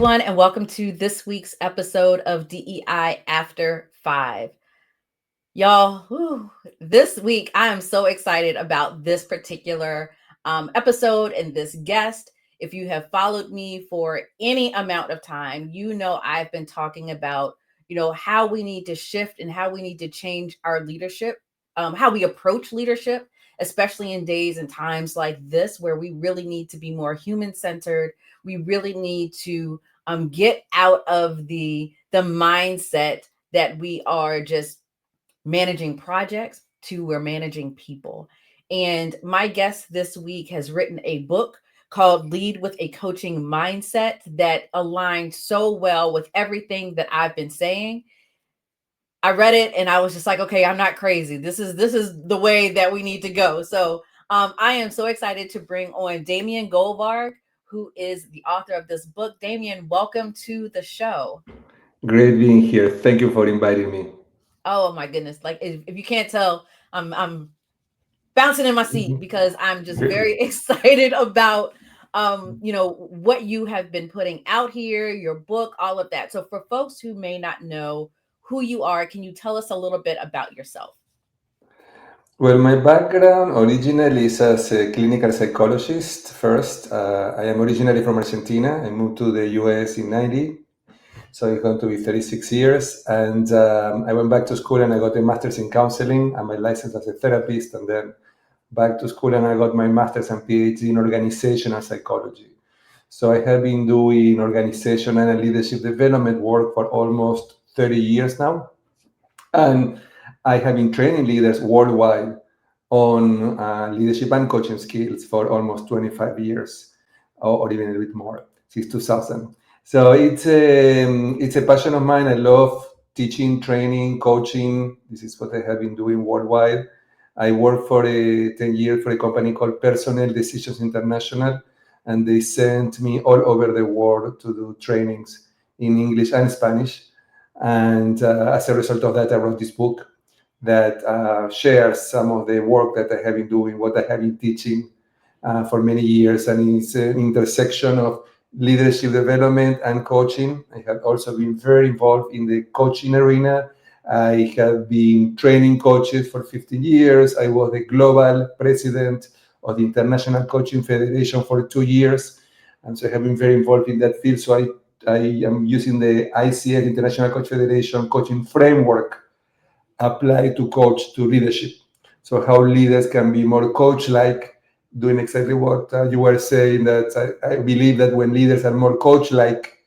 everyone, and welcome to this week's episode of DEI After 5. Y'all, this week I am so excited about this particular episode and this guest. If you have followed me for any amount of time, you know I've been talking about, how we need to shift and how we need to change our leadership, how we approach leadership, especially in days and times like this where we really need to be more human-centered. We really need to get out of the mindset that we are just managing projects to we're managing people. And my guest this week has written a book called Lead with a Coaching Mindset that aligned so well with everything that I've been saying. I read it and I was just like, okay, I'm not crazy. This is the way that we need to go. So I am so excited to bring on Damian Goldvarg, who is the author of this book. Damian, welcome to the show. Great being here. Thank you for inviting me. Oh my goodness. Like if you can't tell, I'm bouncing in my seat because I'm just very excited about what you have been putting out here, your book, all of that. So for folks who may not know who you are, can you tell us a little bit about yourself? Well, my background originally is as a clinical psychologist first. I am originally from Argentina. I moved to the US in 90, so it's going to be 36 years. And I went back to school and I got a master's in counseling and my license as a therapist. And then back to school and I got my master's and PhD in organizational psychology. So I have been doing organizational and leadership development work for almost 30 years now. And I have been training leaders worldwide on leadership and coaching skills for almost 25 years, or even a little bit more, since 2000. So it's a passion of mine. I love teaching, training, coaching. This is what I have been doing worldwide. I worked for 10 years for a company called Personnel Decisions International, and they sent me all over the world to do trainings in English and Spanish. And as a result of that, I wrote this book that shares some of the work that I have been doing, what I have been teaching for many years. And it's an intersection of leadership development and coaching. I have also been very involved in the coaching arena. I have been training coaches for 15 years. I was the global president of the International Coaching Federation for 2 years. And so I have been very involved in that field. So I am using the ICF, International Coach Federation coaching framework applied to leadership. So how leaders can be more coach-like, doing exactly what you were saying, that I believe that when leaders are more coach-like,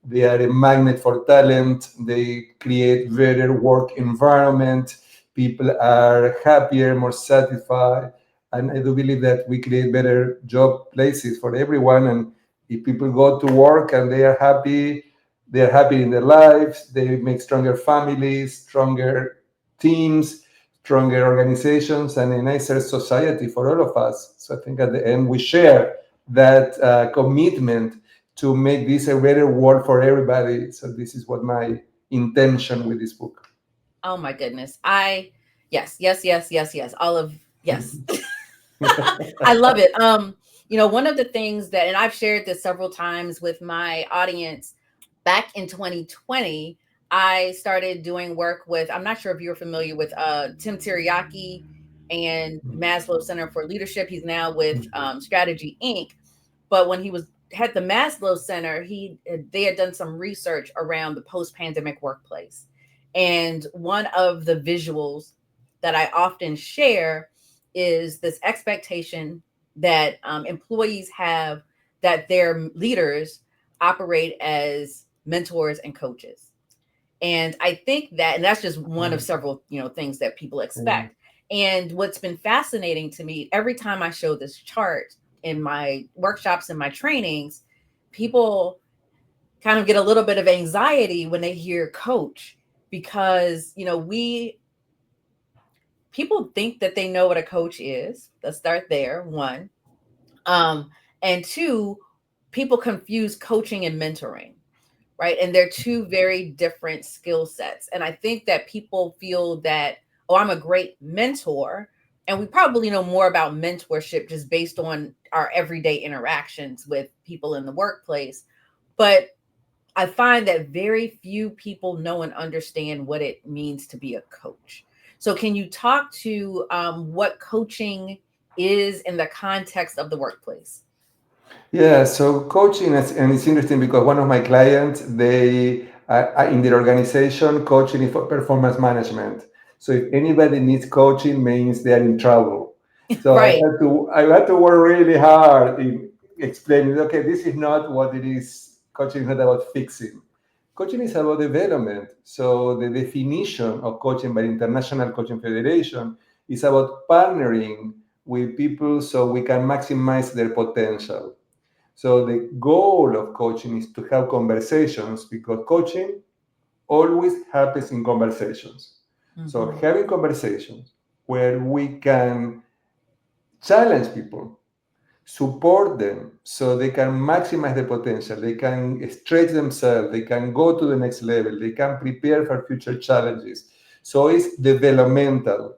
they are a magnet for talent, they create better work environment, people are happier, more satisfied, and I do believe that we create better job places for everyone. And if people go to work and they are happy in their lives, they make stronger families, stronger teams, stronger organizations, and a nicer society for all of us. So I think at the end we share that commitment to make this a better world for everybody. So this is what my intention with this book. Oh my goodness. Yes. All of yes. I love it. One of the things that, and I've shared this several times with my audience, back in 2020, I started doing work with, I'm not sure if you're familiar with Tim Teriyaki and Maslow Center for Leadership. He's now with Strategy Inc. But when he was had the Maslow Center, they had done some research around the post-pandemic workplace. And one of the visuals that I often share is this expectation that employees have that their leaders operate as mentors and coaches. And I think that, and that's just one of several, things that people expect. And what's been fascinating to me, every time I show this chart in my workshops and my trainings, people kind of get a little bit of anxiety when they hear coach, because, people think that they know what a coach is. Let's start there, one. And two, people confuse coaching and mentoring, right? And they're two very different skill sets. And I think that people feel that, oh, I'm a great mentor. And we probably know more about mentorship just based on our everyday interactions with people in the workplace. But I find that very few people know and understand what it means to be a coach. So, can you talk to what coaching is in the context of the workplace? Yeah, so coaching is, and it's interesting because one of my clients, they in their organization, coaching is for performance management. So if anybody needs coaching, means they are in trouble. So Right. I had to work really hard in explaining. Okay, this is not what it is. Coaching is not about fixing. Coaching is about development. So the definition of coaching by the International Coaching Federation is about partnering with people so we can maximize their potential. So the goal of coaching is to have conversations because coaching always happens in conversations. So Mm-hmm. having conversations where we can challenge people, support them so they can maximize their potential, they can stretch themselves, they can go to the next level, they can prepare for future challenges. So it's developmental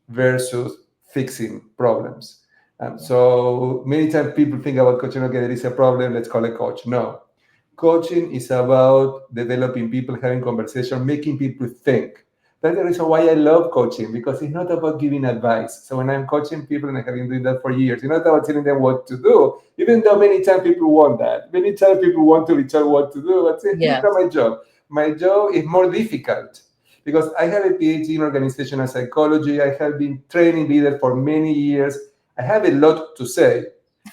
versus fixing problems. Yeah. So many times people think about coaching, okay, there is a problem, let's call a coach. No. Coaching is about developing people, having conversation, making people think. That's the reason why I love coaching, because it's not about giving advice. So when I'm coaching people, and I have been doing that for years, it's not about telling them what to do, even though many times people want that. Many times people want to be told what to do, but it's Yes. not my job. My job is more difficult because I have a PhD in organizational psychology. I have been training leaders for many years. I have a lot to say.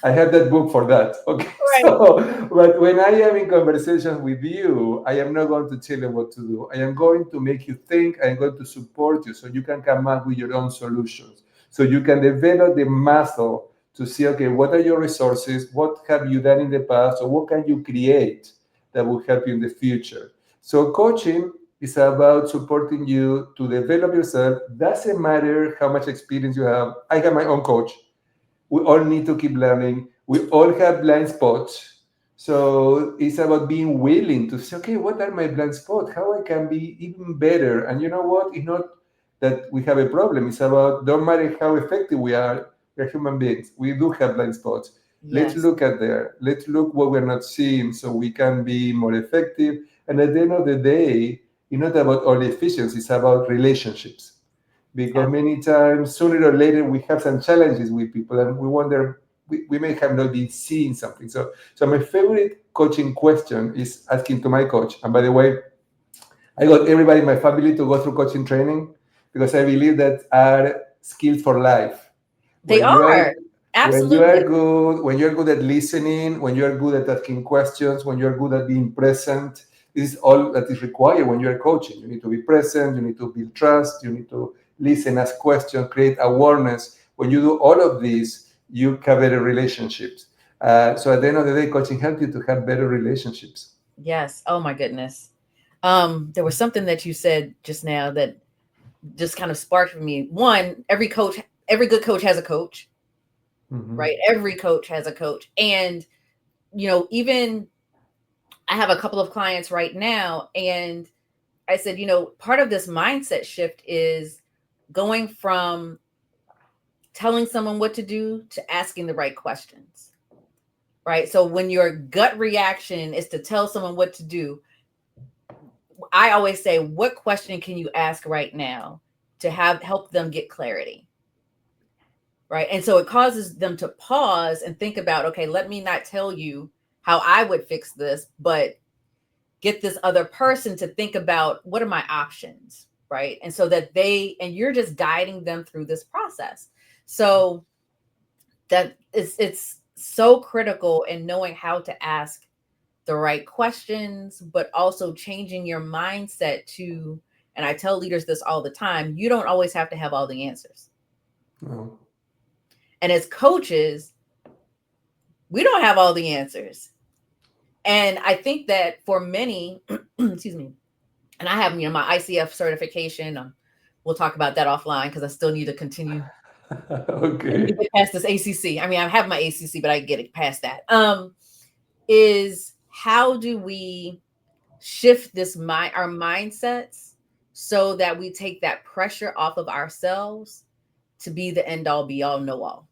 I have that book for that. Okay. Right. So, but when I am in conversations with you, I am not going to tell you what to do. I am going to make you think. I am going to support you so you can come up with your own solutions. So you can develop the muscle to see, okay, what are your resources? What have you done in the past? Or what can you create that will help you in the future? So coaching is about supporting you to develop yourself. Doesn't matter how much experience you have. I have my own coach. We all need to keep learning. We all have blind spots. So it's about being willing to say, okay, what are my blind spots? How I can be even better? And you know what? It's not that we have a problem. It's about don't matter how effective we're human beings. We do have blind spots. Let's Yes. look at there. Let's look what we're not seeing so we can be more effective. And at the end of the day, it's not about only efficiency, it's about relationships because many times sooner or later we have some challenges with people and we wonder we may have not been seeing something. So my favorite coaching question is asking to my coach. And by the way, I got everybody in my family to go through coaching training because I believe that are skills for life. They When you are are. Absolutely. when you're good at listening, when you're good at asking questions, when you're good at being present, this is all that is required when you're coaching. You need to be present, you need to build trust, you need to listen, ask questions, create awareness. When you do all of these, you have better relationships. So at the end of the day, coaching helps you to have better relationships. Yes. Oh my goodness. There was something that you said just now that just kind of sparked for me. One, every good coach has a coach, Mhm. right? Every coach has a coach. And, even I have a couple of clients right now, and I said, part of this mindset shift is going from telling someone what to do to asking the right questions, right? So when your gut reaction is to tell someone what to do, I always say, what question can you ask right now to help them get clarity? Right. And so it causes them to pause and think about, okay, let me not tell you how I would fix this, but get this other person to think about what are my options. Right. And so that and you're just guiding them through this process. So it's so critical in knowing how to ask the right questions, but also changing your mindset to, and I tell leaders this all the time, you don't always have to have all the answers. No. And as coaches, we don't have all the answers. And I think that for many, excuse me, and I have, my ICF certification. We'll talk about that offline because I still need to continue. I need to Okay. get past this ACC. I mean, I have my ACC, but I get it past that. Is how do we shift our mindsets so that we take that pressure off of ourselves to be the end all be all know all?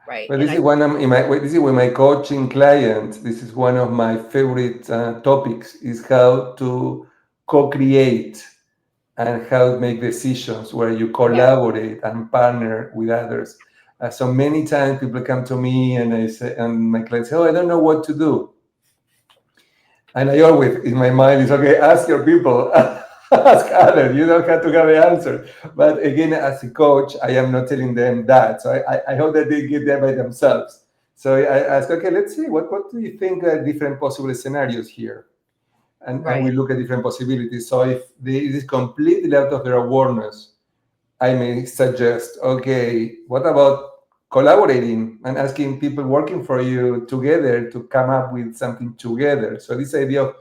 right. Well, And this is one of this is with my coaching clients. This is one of my favorite topics: is how to co-create and how to make decisions where you yeah, collaborate and partner with others. So many times people come to me and I say, and my clients say, "Oh, I don't know what to do." And I always, in my mind, is okay, ask your people, ask others. You don't have to have the answer. But again, as a coach, I am not telling them that. So I hope that they get there by themselves. So I ask, okay, let's see, what do you think are different possible scenarios here? And right. we look at different possibilities. So if it is completely out of their awareness, I may suggest, okay, what about collaborating and asking people working for you together to come up with something together? So this idea of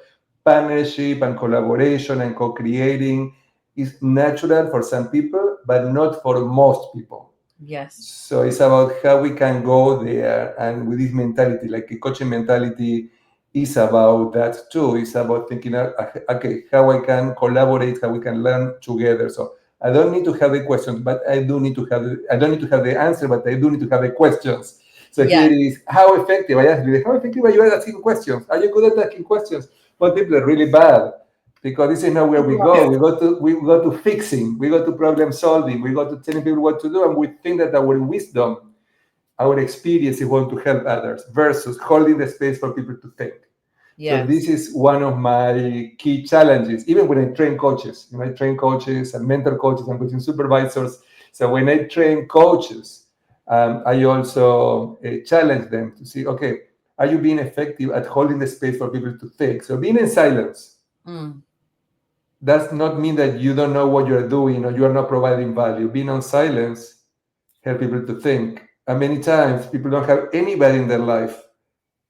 partnership and collaboration and co-creating is natural for some people, but not for most people. Yes. So it's about how we can go there, and with this mentality, like a coaching mentality, is about that too. It's about thinking, okay, how I can collaborate, how we can learn together. So I don't need to have the questions, but I do need to have. I don't need to have the answer, but I do need to have the questions. So here Yes. it is. How effective? I asked you, how effective are you at asking questions? Are you good at asking questions? But people are really bad because this is not where we go. We go to fixing, we go to problem solving, we go to telling people what to do, and we think that our wisdom, our experience is going to help others versus holding the space for people to think. So Yes. this is one of my key challenges, even when I train coaches. When I train coaches and mentor coaches and coaching supervisors. So when I train coaches, I also challenge them to see, okay, are you being effective at holding the space for people to think? So being in silence Mm, does not mean that you don't know what you're doing or you are not providing value. Being on silence help people to think. And many times people don't have anybody in their life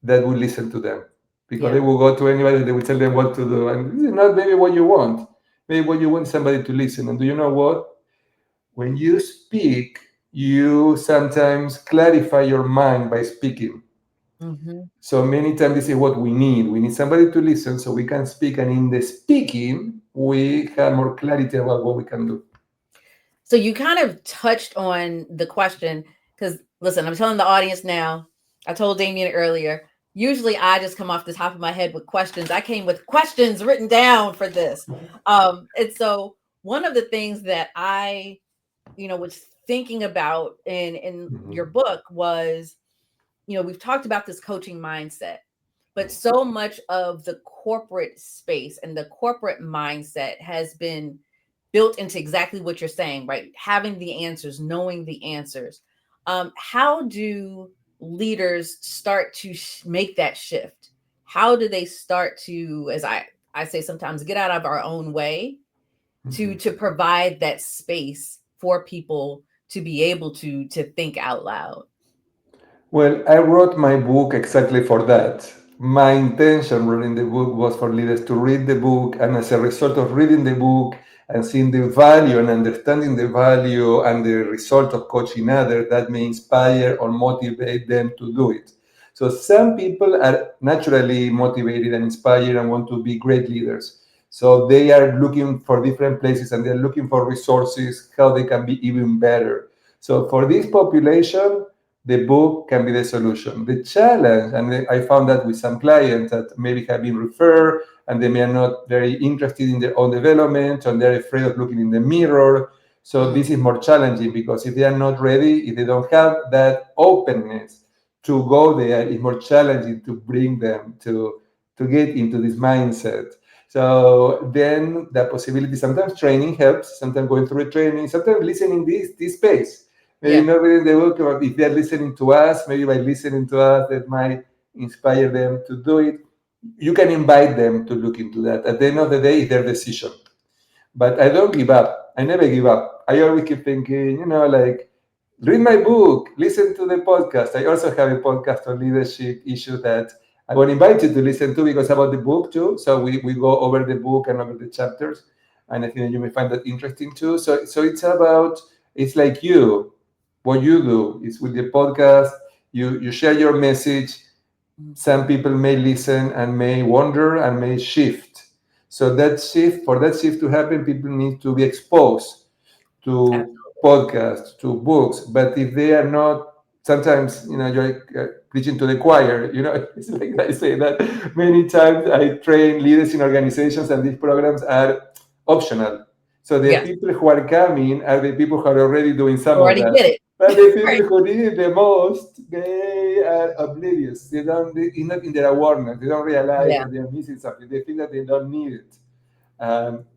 that will listen to them because they yeah. will go to anybody, they will tell them what to do. And this is not maybe what you want. Maybe what you want is somebody to listen. And do you know what? When you speak, you sometimes clarify your mind by speaking. Hmm. So many times this is what we need. We need somebody to listen so we can speak. And in the speaking, we have more clarity about what we can do. So you kind of touched on the question because listen, I'm telling the audience now. I told Damien earlier. Usually, I just come off the top of my head with questions. I came with questions written down for this, and so one of the things that I, was thinking about in your Mhm. book was, we've talked about this coaching mindset, but so much of the corporate space and the corporate mindset has been built into exactly what you're saying, right? Having the answers, knowing the answers. How do leaders start to make that shift? How do they start to, as I say sometimes, get out of our own way Mhm. to provide that space for people to be able to think out loud? Well, I wrote my book exactly for that. My intention reading the book was for leaders to read the book, and as a result of reading the book and seeing the value and understanding the value and the result of coaching others, that may inspire or motivate them to do it. So some people are naturally motivated and inspired and want to be great leaders. So they are looking for different places and they're looking for resources, how they can be even better. So for this population, the book can be the solution. The challenge, and I found that with some clients that maybe have been referred and they may are not very interested in their own development and they're afraid of looking in the mirror. So Mm, this is more challenging because if they are not ready, if they don't have that openness to go there, it's more challenging to bring them to get into this mindset. So then the possibility, sometimes training helps, sometimes going through a training, sometimes listening this space. Maybe yeah. not reading the book, but if they're listening to us, maybe by listening to us, that might inspire them to do it. You can invite them to look into that. At the end of the day, it's their decision. But I don't give up. I never give up. I always keep thinking, like, read my book, listen to the podcast. I also have a podcast on leadership issues that I will invite you to listen to because about the book too. So we go over the book and over the chapters. And I think that you may find that interesting too. So it's like what you do is with the podcast, you share your message. Mm, Some people may listen and may wonder and may shift. So for that shift to happen, people need to be exposed to absolutely. podcasts, to books. But if they are not sometimes, you're preaching to the choir. It's like I say that many times. I train leaders in organizations, and these programs are optional. So the Yeah. people who are coming are the people who are already doing some of Already that. get it. But the people Right. who need it the most, they are oblivious. It's not in their awareness. They don't realize Yeah. that they are missing something. They think that they don't need it.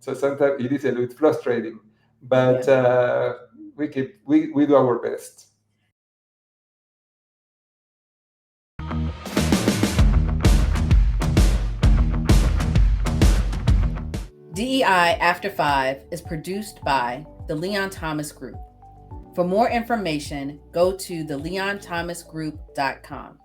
So sometimes it is a little frustrating, but Yeah. we do our best. DEI After 5 is produced by the Leon Thomas Group. For more information, go to theleonthomasgroup.com.